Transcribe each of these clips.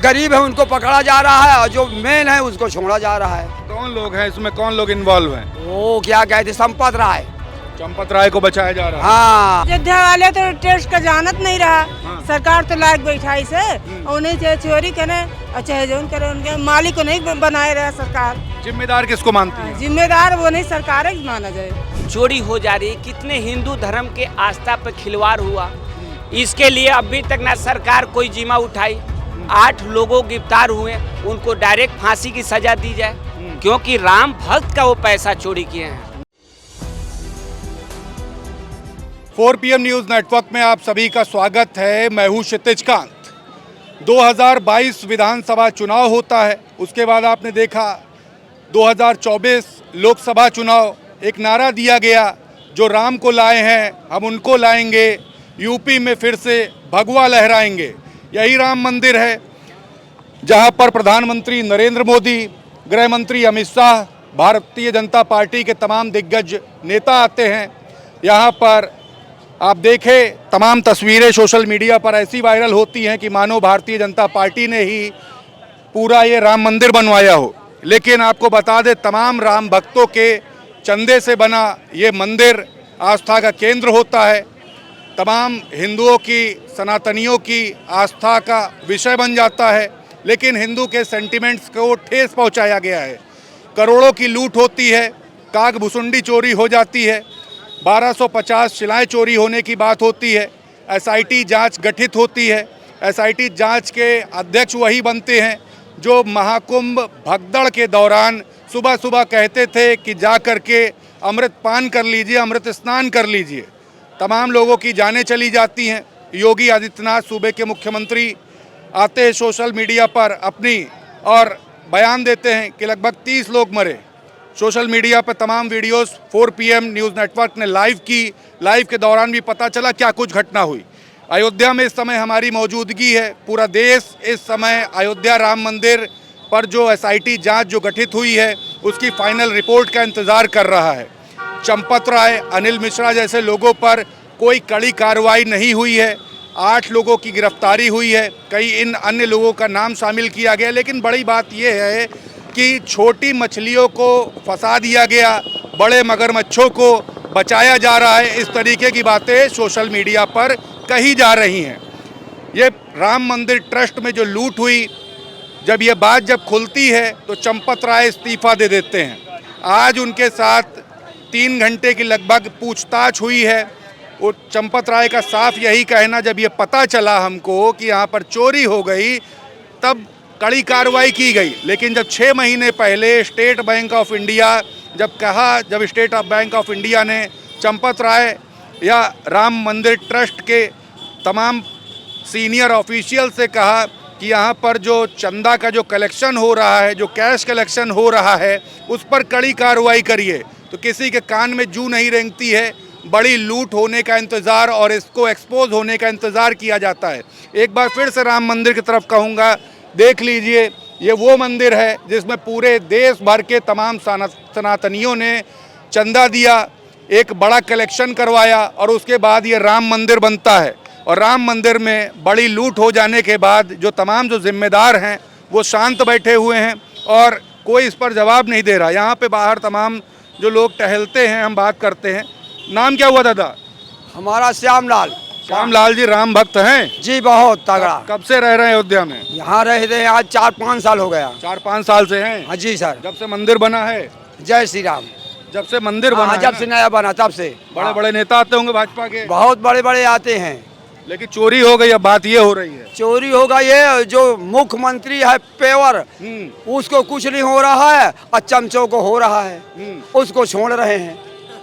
गरीब है उनको पकड़ा जा रहा है और जो मेन है उसको छोड़ा जा रहा है। कौन लोग हैं इसमें, कौन लोग इन्वॉल्व हैं? वो क्या कहते संपत राय। चंपत राय को बचाया जा रहा है। हाँ, अयोध्या वाले तो टेस्ट का जानत नहीं रहा। हाँ। सरकार तो लायक बैठाई से उन्हें चाहे चोरी करे और चाहे जो करे उनके मालिक को नहीं बनाए रहा सरकार। जिम्मेदार किसको मानती है? जिम्मेदार वो नहीं सरकार है माना जाए। चोरी हो जा रही है, कितने हिंदू धर्म के आस्था पर खिलवाड़ हुआ। इसके लिए अभी तक ना सरकार कोई जिम्मा उठाई। 8 लोगों गिरफ्तार हुए, उनको डायरेक्ट फांसी की सजा दी जाए, क्योंकि राम भक्त का वो पैसा चोरी किए हैं। 4 PM न्यूज़ नेटवर्क में आप सभी का स्वागत है। मैं हूँ क्षितिज कांत। 2022 विधानसभा चुनाव होता है, उसके बाद आपने देखा 2024 लोकसभा चुनाव। एक नारा दिया गया, जो राम को लाए हैं हम उनको लाएंगे, यूपी में फिर से भगवा लहराएंगे। यही राम मंदिर है जहां पर प्रधानमंत्री नरेंद्र मोदी, गृह मंत्री अमित शाह, भारतीय जनता पार्टी के तमाम दिग्गज नेता आते हैं। यहां पर आप देखें, तमाम तस्वीरें सोशल मीडिया पर ऐसी वायरल होती हैं कि मानो भारतीय जनता पार्टी ने ही पूरा ये राम मंदिर बनवाया हो। लेकिन आपको बता दें, तमाम राम भक्तों के चंदे से बना ये मंदिर आस्था का केंद्र होता है। तमाम हिंदुओं की, सनातनियों की आस्था का विषय बन जाता है। लेकिन हिंदू के सेंटिमेंट्स को ठेस पहुंचाया गया है। करोड़ों की लूट होती है, काग भुसुंडी चोरी हो जाती है, 1250 शिलाएँ चोरी होने की बात होती है। SIT जांच गठित होती है। SIT जांच के अध्यक्ष वही बनते हैं जो महाकुंभ भगदड़ के दौरान सुबह सुबह कहते थे कि जा कर के अमृत पान कर लीजिए, अमृत स्नान कर लीजिए। तमाम लोगों की जानें चली जाती हैं। योगी आदित्यनाथ सूबे के मुख्यमंत्री आते हैं सोशल मीडिया पर अपनी और बयान देते हैं कि लगभग 30 लोग मरे। सोशल मीडिया पर तमाम वीडियोस 4 PM न्यूज़ नेटवर्क ने लाइव की। लाइव के दौरान भी पता चला क्या कुछ घटना हुई। अयोध्या में इस समय हमारी मौजूदगी है। पूरा देश इस समय अयोध्या राम मंदिर पर जो SIT जांच जो गठित हुई है उसकी फाइनल रिपोर्ट का इंतज़ार कर रहा है। चंपत राय, अनिल मिश्रा जैसे लोगों पर कोई कड़ी कार्रवाई नहीं हुई है। 8 लोगों की गिरफ्तारी हुई है, कई इन अन्य लोगों का नाम शामिल किया गया। लेकिन बड़ी बात यह है कि छोटी मछलियों को फंसा दिया गया, बड़े मगरमच्छों को बचाया जा रहा है। इस तरीके की बातें सोशल मीडिया पर कही जा रही हैं। ये राम मंदिर ट्रस्ट में जो लूट हुई, जब ये बात जब खुलती है तो चंपत राय इस्तीफा दे देते हैं। आज उनके साथ 3 घंटे की लगभग पूछताछ हुई है। वो चंपत राय का साफ यही कहना, जब ये पता चला हमको कि यहाँ पर चोरी हो गई तब कड़ी कार्रवाई की गई। लेकिन जब 6 महीने पहले स्टेट बैंक ऑफ इंडिया जब स्टेट बैंक ऑफ इंडिया ने चंपत राय या राम मंदिर ट्रस्ट के तमाम सीनियर ऑफिशियल से कहा कि यहाँ पर जो चंदा का जो कलेक्शन हो रहा है, जो कैश कलेक्शन हो रहा है, उस पर कड़ी कार्रवाई करिए, तो किसी के कान में जू नहीं रेंगती है। बड़ी लूट होने का इंतज़ार और इसको एक्सपोज होने का इंतज़ार किया जाता है। एक बार फिर से राम मंदिर की तरफ कहूँगा, देख लीजिए, ये वो मंदिर है जिसमें पूरे देश भर के तमाम सनातनियों ने चंदा दिया, एक बड़ा कलेक्शन करवाया और उसके बाद ये राम मंदिर बनता है। और राम मंदिर में बड़ी लूट हो जाने के बाद जो तमाम जो जिम्मेदार हैं वो शांत बैठे हुए हैं और कोई इस पर जवाब नहीं दे रहा। यहाँ पे बाहर तमाम जो लोग टहलते हैं, हम बात करते हैं। नाम क्या हुआ दादा? हमारा श्यामलाल। श्यामलाल जी राम भक्त हैं जी, बहुत तगड़ा। कब से रह रहे हैं अयोध्या में? यहाँ रहते हैं आज 4-5 साल हो गया। 4-5 साल से हैं? हाँ जी सर। जब से मंदिर बना है? जय श्री राम। जब से मंदिर बना हाँ, है जब ना? से नया बना तब से। बड़े बड़े नेता आते होंगे भाजपा के? बहुत बड़े बड़े आते हैं। लेकिन चोरी हो गई, अब बात ये हो रही है। चोरी होगा, ये जो मुख्यमंत्री है पेवर, उसको कुछ नहीं हो रहा है और चमचों को हो रहा है, उसको छोड़ रहे हैं।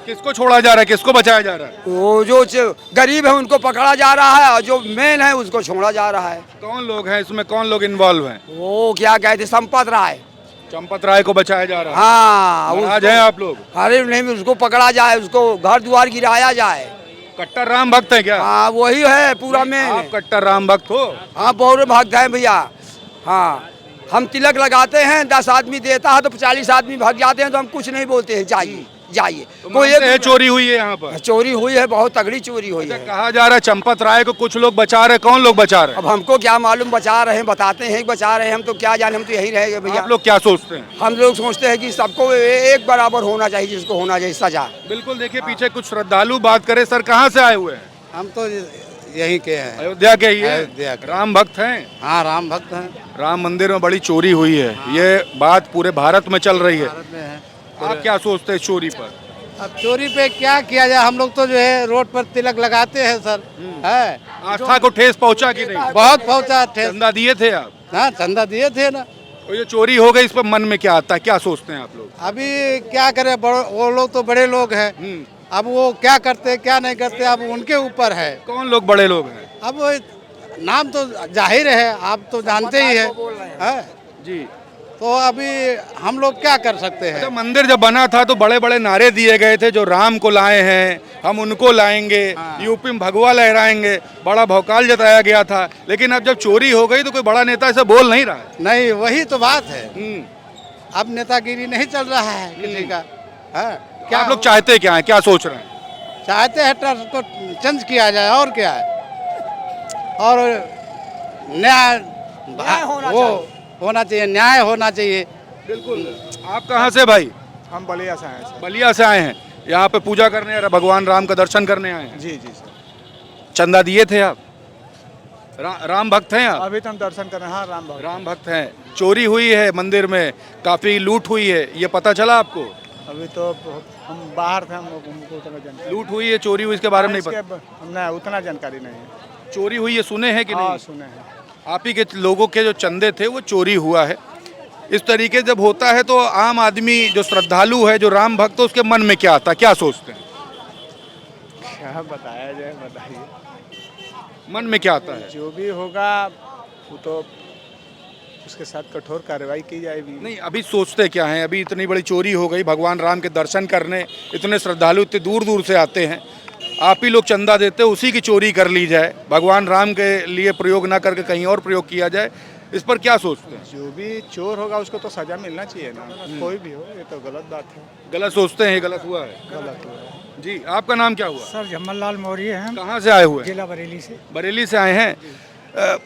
किसको छोड़ा जा रहा है, किसको बचाया जा रहा है? वो जो गरीब है उनको पकड़ा जा रहा है और जो मेन है उसको छोड़ा जा रहा है। कौन लोग हैं इसमें, कौन लोग इन्वॉल्व हैं? वो क्या कहते संपत राय। चंपत राय को बचाया जा रहा है। हाँ, नाराज हैं आप लोग? अरे नहीं, उसको पकड़ा जाए, उसको घर द्वार गिराया जाए। कट्टर राम भक्त है क्या? हाँ, वही है पूरा में। आप कट्टर राम भक्त हो? हाँ, बहुत भक्त है भैया। हाँ, हम तिलक लगाते हैं, 10 आदमी देता है तो 40 आदमी भाग जाते हैं, तो हम कुछ नहीं बोलते हैं, चाहिए। जाइए। तो मानते हैं चोरी हुई है यहाँ पर? चोरी हुई है, बहुत तगड़ी चोरी हुई है। कहा जा रहा है चंपत राय को कुछ लोग बचा रहे, कौन लोग बचा रहे हैं? अब हमको क्या मालूम बचा रहे हैं, बताते हैं कि बचा रहे हैं, हम तो क्या जाने, हम तो यही रहेंगे भैया। आप लोग क्या सोचते हैं? हम लोग सोचते हैं कि सबको एक बराबर होना चाहिए, जिसको होना चाहिए सजा। बिल्कुल, देखिए पीछे कुछ श्रद्धालु बात करें। सर कहाँ से आए हुए हैं? हम तो यहीं के हैं। अयोध्या के ही हैं? अयोध्या के। राम भक्त हैं? हाँ, राम भक्त हैं। राम मंदिर में बड़ी चोरी हुई है, ये बात पूरे भारत में चल रही है। भारत में है। आप क्या सोचते हैं चोरी पर? अब चोरी पे क्या किया जाए, हम लोग तो जो है रोड पर तिलक लगाते हैं सर। है आस्था को ठेस पहुंचा कि नहीं? बहुत पहुंचा ठेस। चंदा दिए थे आप? हाँ, चंदा दिए थे ना। और ये चोरी हो गई, इस पर मन में क्या आता है, क्या सोचते हैं आप लोग? अभी क्या करें, वो लोग तो बड़े लोग हैं। अब वो क्या करते क्या नहीं करते, अब उनके ऊपर है। कौन लोग बड़े लोग हैं? अब वो नाम तो जाहिर है, आप तो जानते ही है। जी। तो अभी हम लोग क्या कर सकते हैं। अच्छा, मंदिर जब बना था तो बड़े बड़े नारे दिए गए थे, जो राम को लाए हैं हम उनको लाएंगे, यूपी में भगवा लहराएंगे, बड़ा भौकाल जताया गया था। लेकिन अब जब चोरी हो गई तो कोई बड़ा नेता ऐसा बोल नहीं रहा है। नहीं, वही तो बात है। अब नेतागिरी नहीं चल रहा है किसी का। है क्या आप लोग चाहते क्या है, क्या सोच रहे हैं? चाहते हैं ट्रस्ट को चेंज किया जाए, और क्या है। और न्याय होना चाहिए, न्याय होना चाहिए। बिल्कुल। आप कहाँ से भाई? हम बलिया से आए सर। बलिया से आए हैं, यहाँ पे पूजा करने, भगवान राम का दर्शन करने आए हैं। जी जी सर। चंदा दिए थे आप? राम भक्त हैं आप? अभी तो हम दर्शन कर रहे हैं। हाँ, राम भक्त हैं। चोरी हुई है मंदिर में, काफी लूट हुई है, ये पता चला आपको? अभी तो हम बाहर थे, हमको उतना जानकारी। लूट हुई है, चोरी हुई, इसके बारे में नहीं पता? नहीं, उतना जानकारी नहीं है। चोरी हुई है सुने हैं कि हाँ, नहीं? सुने हैं। आप ही के लोगों के जो चंदे थे वो चोरी हुआ है। इस तरीके जब होता है तो आम आदमी जो श्रद्धालु है, जो राम भक्त है, उसके मन में क्या आता है, क्या सोचते हैं? क्या बताया जाए, बताइए। मन में क्या आता है? जो भी होगा वो तो उसके साथ कठोर कार्रवाई की जाएगी। नहीं, अभी सोचते क्या हैं? अभी इतनी बड़ी चोरी हो गई, भगवान राम के दर्शन करने इतने श्रद्धालु इतने दूर दूर से आते हैं, आप ही लोग चंदा देते, उसी की चोरी कर ली जाए, भगवान राम के लिए प्रयोग ना करके कहीं और प्रयोग किया जाए, इस पर क्या सोचते हैं? जो भी चोर होगा उसको तो सजा मिलना चाहिए ना, कोई भी हो। ये तो गलत बात है। गलत सोचते हैं, गलत हुआ है। गलत हुआ है। जी, आपका नाम क्या हुआ? सर जमल मौर्य हैं, कहाँ से आए हुए? जिला बरेली से। बरेली से आए हैं।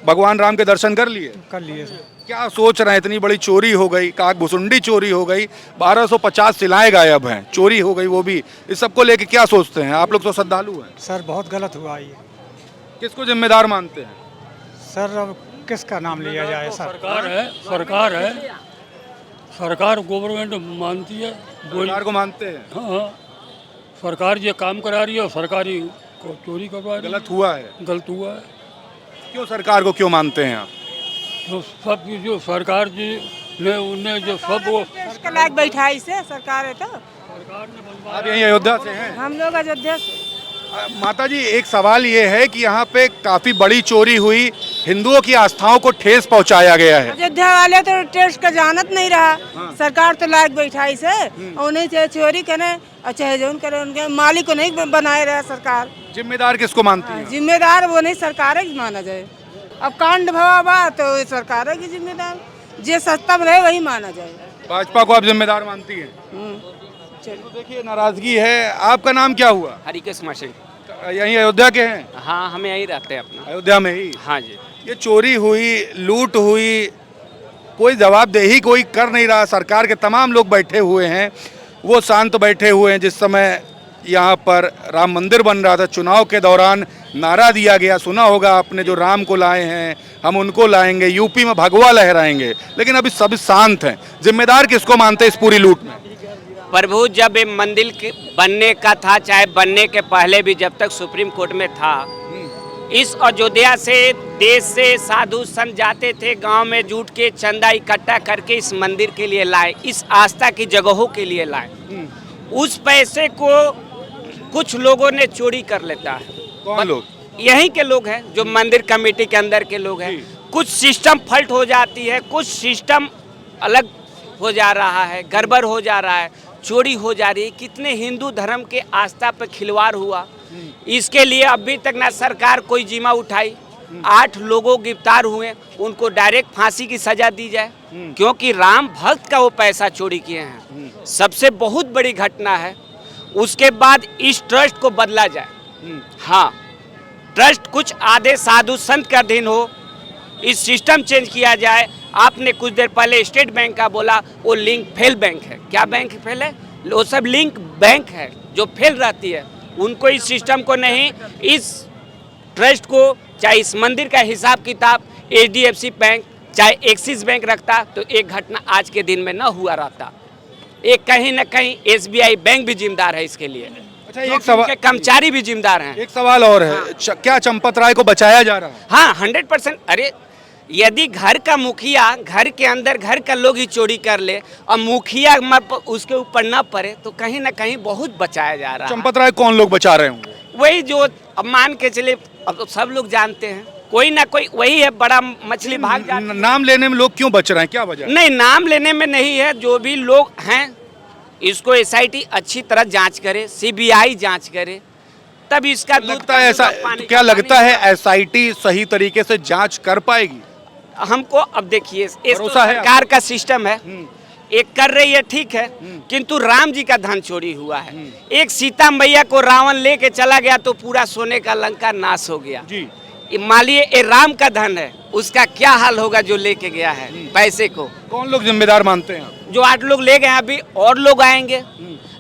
भगवान राम के दर्शन कर लिए? कर लिए सर। क्या सोच रहे हैं? इतनी बड़ी चोरी हो गई, काक भुसुंडी चोरी हो गई, 1250 शिलाएं गायब हैं, चोरी हो गई वो भी, इस सबको लेके क्या सोचते हैं? आप लोग तो श्रद्धालु हैं। सर बहुत गलत हुआ ये। किसको जिम्मेदार मानते हैं? सर अब किसका नाम लिया जाए सर? सरकार गवर्नमेंट मानती है। सरकार को मानते हैं। हाँ, सरकार ये काम करा रही है और सरकारी को चोरी करवा रही है। गलत हुआ है। गलत हुआ है। क्यों सरकार को क्यों मानते हैं आप? तो सब जो सरकार जी ने उन्हें जो सब वो उसके लायक बैठाई से सरकार है तो। आप यहीं अयोध्या से हैं? हम लोग अयोध्या से। माता जी, एक सवाल ये है कि यहाँ पे काफी बड़ी चोरी हुई, हिंदुओं की आस्थाओं को ठेस पहुँचाया गया है। अयोध्या वाले तो टेस्ट का जानत नहीं रहा। सरकार तो लायक बैठाई से, उन्हें चाहे चोरी करे और चाहे जो करे, उनके मालिक को नहीं बनाए रहा सरकार। जिम्मेदार किसको मानती है? जिम्मेदार वो नहीं, सरकार ही माना जाए। अब कांड भवा बा तो सरकार की जिम्मेदार, जो सस्ता में रहे वही माना जाए। भाजपा को आप जिम्मेदार मानती है? तो देखिए नाराजगी है। आपका नाम क्या हुआ? हरिकृष्ण सिंह। यहीं अयोध्या के हैं? हाँ, हम यहीं रहते हैं अपना। अयोध्या में ही? हाँ जी। ये चोरी हुई, लूट हुई, कोई जवाबदेही कोई कर नहीं रहा। सरकार के तमाम लोग बैठे हुए हैं, वो शांत बैठे हुए हैं। जिस समय यहाँ पर राम मंदिर बन रहा था, चुनाव के दौरान नारा दिया गया, सुना होगा आपने, जो राम को लाए हैं हम उनको लाएंगे, यूपी में भगवा लहराएंगे, लेकिन अभी सब शांत हैं। जिम्मेदार किसको मानते हैं इस पूरी लूट में? प्रभु, जब ये मंदिर बनने का था, चाहे बनने के पहले भी, जब तक सुप्रीम कोर्ट में था, इस अयोध्या से देश से साधु संत जाते थे, गांव में जुट के चंदा इकट्ठा करके इस मंदिर के लिए लाए, इस आस्था की जगहों के लिए लाए। उस पैसे को कुछ लोगों ने चोरी कर लेता है। कौन लोग? यहीं के लोग हैं, जो मंदिर कमेटी के अंदर के लोग हैं। कुछ सिस्टम फल्ट हो जाती है, कुछ सिस्टम अलग हो जा रहा है, गड़बड़ हो जा रहा है, चोरी हो जा रही है। कितने हिंदू धर्म के आस्था पर खिलवाड़ हुआ, इसके लिए अभी तक ना सरकार कोई जिम्मा उठाई। 8 लोगों गिरफ्तार हुए, उनको डायरेक्ट फांसी की सजा दी जाए, क्योंकि राम भक्त का वो पैसा चोरी किए हैं। सबसे बहुत बड़ी घटना है उसके बाद इस ट्रस्ट को बदला जाए। हाँ, ट्रस्ट कुछ आधे साधु संत का अधीन हो, इस सिस्टम चेंज किया जाए। आपने कुछ देर पहले स्टेट बैंक का बोला, वो लिंक फेल बैंक है। क्या बैंक फेल है? वो सब लिंक बैंक है जो फेल रहती है। उनको इस सिस्टम को नहीं, इस ट्रस्ट को, चाहे इस मंदिर का हिसाब किताब HDFC बैंक चाहे एक्सिस बैंक रखता तो एक घटना आज के दिन में न हुआ रहता। एक कहीं न कहीं SBI बैंक भी जिम्मेदार है इसके लिए। अच्छा, एक सवाल, कर्मचारी भी जिम्मेदार हैं। एक सवाल और है, क्या चंपत राय को बचाया जा रहा है? हाँ, 100%। अरे यदि घर का मुखिया घर के अंदर घर का लोग ही चोरी कर ले और मुखिया उसके ऊपर न पड़े तो कहीं ना कहीं बहुत बचाया जा रहा है। चंपत राय कौन लोग बचा रहे होंगे? वही जो अब मान के चले, अब तो सब लोग जानते हैं, कोई ना कोई वही है, बड़ा मछली भाग जाती है। नाम लेने में लोग क्यों बच रहे हैं, क्या वजह? नहीं, नाम लेने में नहीं है, जो भी लोग हैं इसको SIT अच्छी तरह जांच करे, CBI जांच करे, तब इसका लगता है ऐसा, क्या लगता है SIT सही तरीके से जांच कर पाएगी? हमको अब देखिए, इस तो भरोसा है सरकार का सिस्टम है, एक कर रही है, ठीक है, किंतु राम जी का धन चोरी हुआ है। एक सीता मैया को रावण लेके चला गया तो पूरा सोने का लंका नाश हो गया जी। मानिए ये राम का धन है, उसका क्या हाल होगा जो लेके गया है पैसे को? कौन लोग जिम्मेदार मानते हैं? जो 8 लोग ले गए, अभी और लोग आएंगे,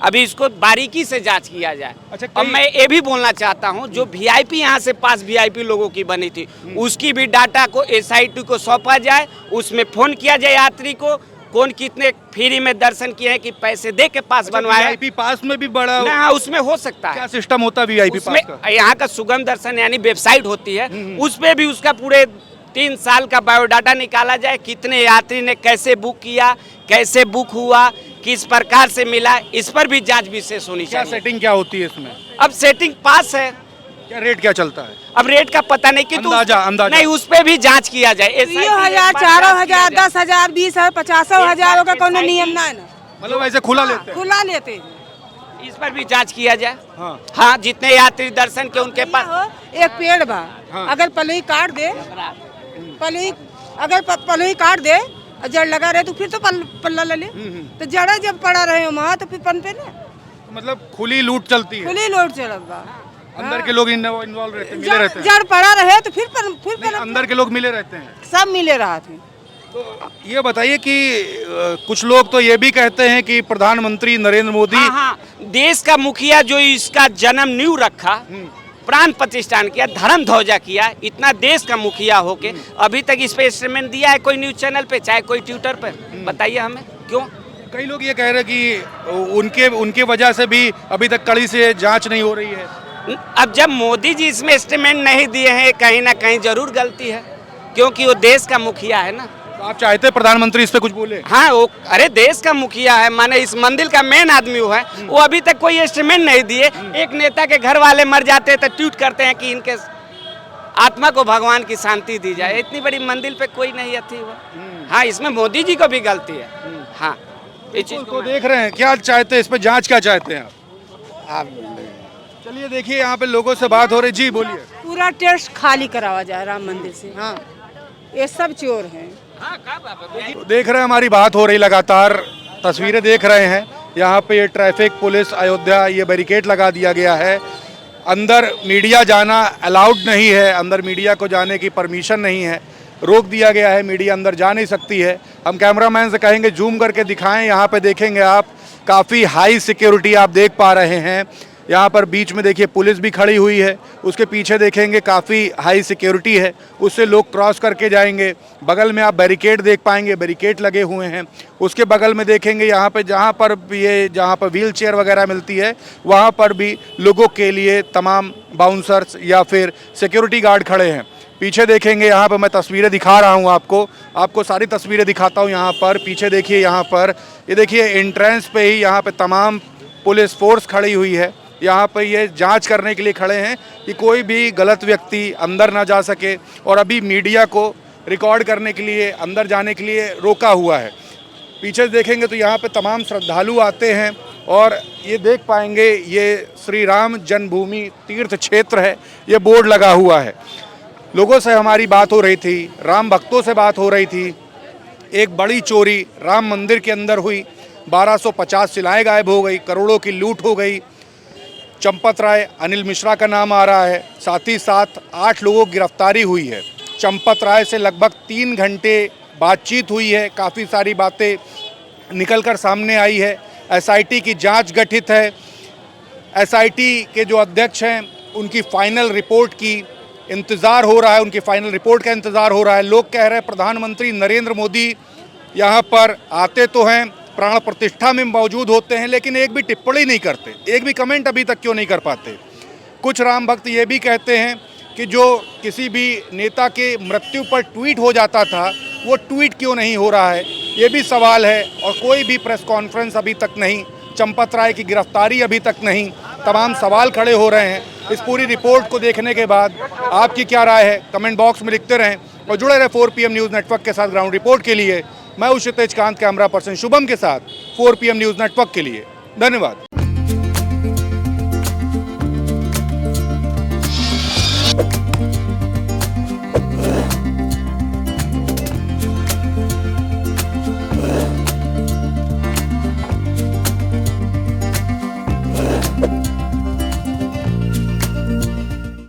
अभी इसको बारीकी से जांच किया जाए। अच्छा, अब मैं ये भी बोलना चाहता हूँ, जो VIP यहाँ से पास VIP लोगों की बनी थी, उसकी भी डाटा को SIT को सौंपा जाए, उसमें फोन किया जाए यात्री को, कौन कितने फ्री में दर्शन किए हैं कि पैसे दे के पास बनवाया। VIP पास में भी बड़ा हाँ, उसमें हो सकता है। क्या सिस्टम होता है VIP पास का? यहाँ का सुगम दर्शन यानी वेबसाइट होती है, उस पे भी उसका पूरे 3 साल का बायोडाटा निकाला जाए, कितने यात्री ने कैसे बुक किया, कैसे बुक हुआ, किस प्रकार से मिला, इस पर भी जांच विशेष होनी क्या चाहिए। सेटिंग क्या होती है इसमें? अब सेटिंग पास है, क्या रेट क्या चलता है? अब रेट का पता नहीं, किंतु अंदाजा नहीं, उस पे भी जांच किया जाए। 10,000, 4,000, 10,000, 20,000, 50,000 का कोनो नियम ना है ना, मतलब ऐसे खुला लेते हैं? खुला लेते हैं। इस पर भी जांच किया जाए। हाँ। हाँ, जितने यात्री दर्शन के उनके पास एक पेड़ बा, अगर पलई काट दे, पलई काट दे और जड़ लगा रहे तो फिर तो पल्ला ले ले, तो जड़ा जब पड़ा रहे वहाँ तो फिर पन पे ना, मतलब खुली लूट चलती है, खुली लोड चलत बा। अंदर के लोग इन्वॉल्व रहते हैं, मिले रहते हैं? जड़ पड़ा रहे तो फिर नहीं, अंदर के लोग मिले रहते हैं, सब मिले रहा थे। तो ये बताइए कि कुछ लोग तो ये भी कहते हैं कि प्रधानमंत्री नरेंद्र मोदी, हाँ, देश का मुखिया जो इसका जन्म नींव रखा, प्राण प्रतिष्ठान किया, धर्म ध्वजा किया, इतना देश का मुखिया होके अभी तक इस पे स्टेटमेंट दिया है कोई न्यूज चैनल पे, चाहे कोई ट्विटर पे? बताइए हमें क्यों? कई लोग ये कह रहे हैं कि उनके वजह से भी अभी तक कड़ी से जांच नहीं हो रही है। अब जब मोदी जी इसमें स्टेटमेंट नहीं दिए हैं, कहीं ना कहीं जरूर गलती है, क्योंकि वो देश का मुखिया है ना। तो आप चाहते हैं प्रधानमंत्री इस पे कुछ बोले? हाँ, वो अरे देश का मुखिया है, माने इस मंदिर का मेन आदमी वो है, वो अभी तक कोई स्टेटमेंट नहीं दिए। एक नेता के घर वाले मर जाते हैं तो ट्वीट करते हैं कि इनके आत्मा को भगवान की शांति दी जाए। इतनी बड़ी मंदिर पे कोई नहीं थी वो। हाँ, इसमें मोदी जी को भी गलती है। हाँ, ये चीज तो देख रहे हैं, क्या चाहते हैं इस पे जांच, क्या चाहते हैं आप? चलिए देखिए, यहाँ पे लोगों से बात हो रही। जी बोलिए। पूरा टेस्ट खाली करावा जाए राम मंदिर से। हाँ, ये सब चोर हैं। तो देख रहे हैं, हमारी बात हो रही, लगातार तस्वीरें देख रहे हैं। यहाँ पे ये ट्रैफिक पुलिस अयोध्या, ये बैरिकेड लगा दिया गया है। अंदर मीडिया जाना अलाउड नहीं है, अंदर मीडिया को जाने की परमिशन नहीं है, रोक दिया गया है, मीडिया अंदर जा नहीं सकती है। हम कैमरामैन से कहेंगे जूम करके दिखाएं। यहाँ पे देखेंगे आप, काफ़ी हाई सिक्योरिटी आप देख पा रहे हैं। यहाँ पर बीच में देखिए पुलिस भी खड़ी हुई है, उसके पीछे देखेंगे काफ़ी हाई सिक्योरिटी है, उससे लोग क्रॉस करके जाएंगे। बगल में आप बैरिकेड देख पाएंगे, बैरिकेड लगे हुए हैं। उसके बगल में देखेंगे यहाँ पे जहाँ पर व्हील चेयर वगैरह मिलती है, वहाँ पर भी लोगों के लिए तमाम बाउंसर्स या फिर सिक्योरिटी गार्ड खड़े हैं। पीछे देखेंगे, यहाँ पर मैं तस्वीरें दिखा रहा हूँ आपको सारी तस्वीरें दिखाता हूँ। यहाँ पर पीछे देखिए, यहाँ पर ये देखिए एंट्रेंस पे ही यहाँ पे तमाम पुलिस फोर्स खड़ी हुई है। यहाँ पर ये जांच करने के लिए खड़े हैं कि कोई भी गलत व्यक्ति अंदर ना जा सके, और अभी मीडिया को रिकॉर्ड करने के लिए अंदर जाने के लिए रोका हुआ है। पीछे देखेंगे तो यहाँ पे तमाम श्रद्धालु आते हैं, और ये देख पाएंगे ये श्री राम जन्मभूमि तीर्थ क्षेत्र है, ये बोर्ड लगा हुआ है। लोगों से हमारी बात हो रही थी, राम भक्तों से बात हो रही थी। एक बड़ी चोरी राम मंदिर के अंदर हुई, 1250 शिलाएं गायब हो गई, करोड़ों की लूट हो गई। चंपत राय, अनिल मिश्रा का नाम आ रहा है, साथ ही साथ 8 लोगों की गिरफ्तारी हुई है। चंपत राय से लगभग 3 घंटे बातचीत हुई है, काफ़ी सारी बातें निकलकर सामने आई है। एसआईटी की जांच गठित है। एसआईटी के जो अध्यक्ष हैं उनकी फाइनल रिपोर्ट की इंतज़ार हो रहा है, उनकी फाइनल रिपोर्ट का इंतज़ार हो रहा है। लोग कह रहे हैं प्रधानमंत्री नरेंद्र मोदी यहाँ पर आते तो हैं, प्राण प्रतिष्ठा में मौजूद होते हैं, लेकिन एक भी टिप्पणी नहीं करते, एक भी कमेंट अभी तक क्यों नहीं कर पाते। कुछ राम भक्त ये भी कहते हैं कि जो किसी भी नेता के मृत्यु पर ट्वीट हो जाता था वो ट्वीट क्यों नहीं हो रहा है, ये भी सवाल है। और कोई भी प्रेस कॉन्फ्रेंस अभी तक नहीं, चंपत राय की गिरफ्तारी अभी तक नहीं, तमाम सवाल खड़े हो रहे हैं। इस पूरी रिपोर्ट को देखने के बाद आपकी क्या राय है, कमेंट बॉक्स में लिखते रहें और जुड़े रहे 4 PM न्यूज़ नेटवर्क के साथ। ग्राउंड रिपोर्ट के लिए मैं हूं क्षितिज कांत, कैमरा पर्सन शुभम के साथ 4 PM न्यूज़ नेटवर्क के लिए। धन्यवाद।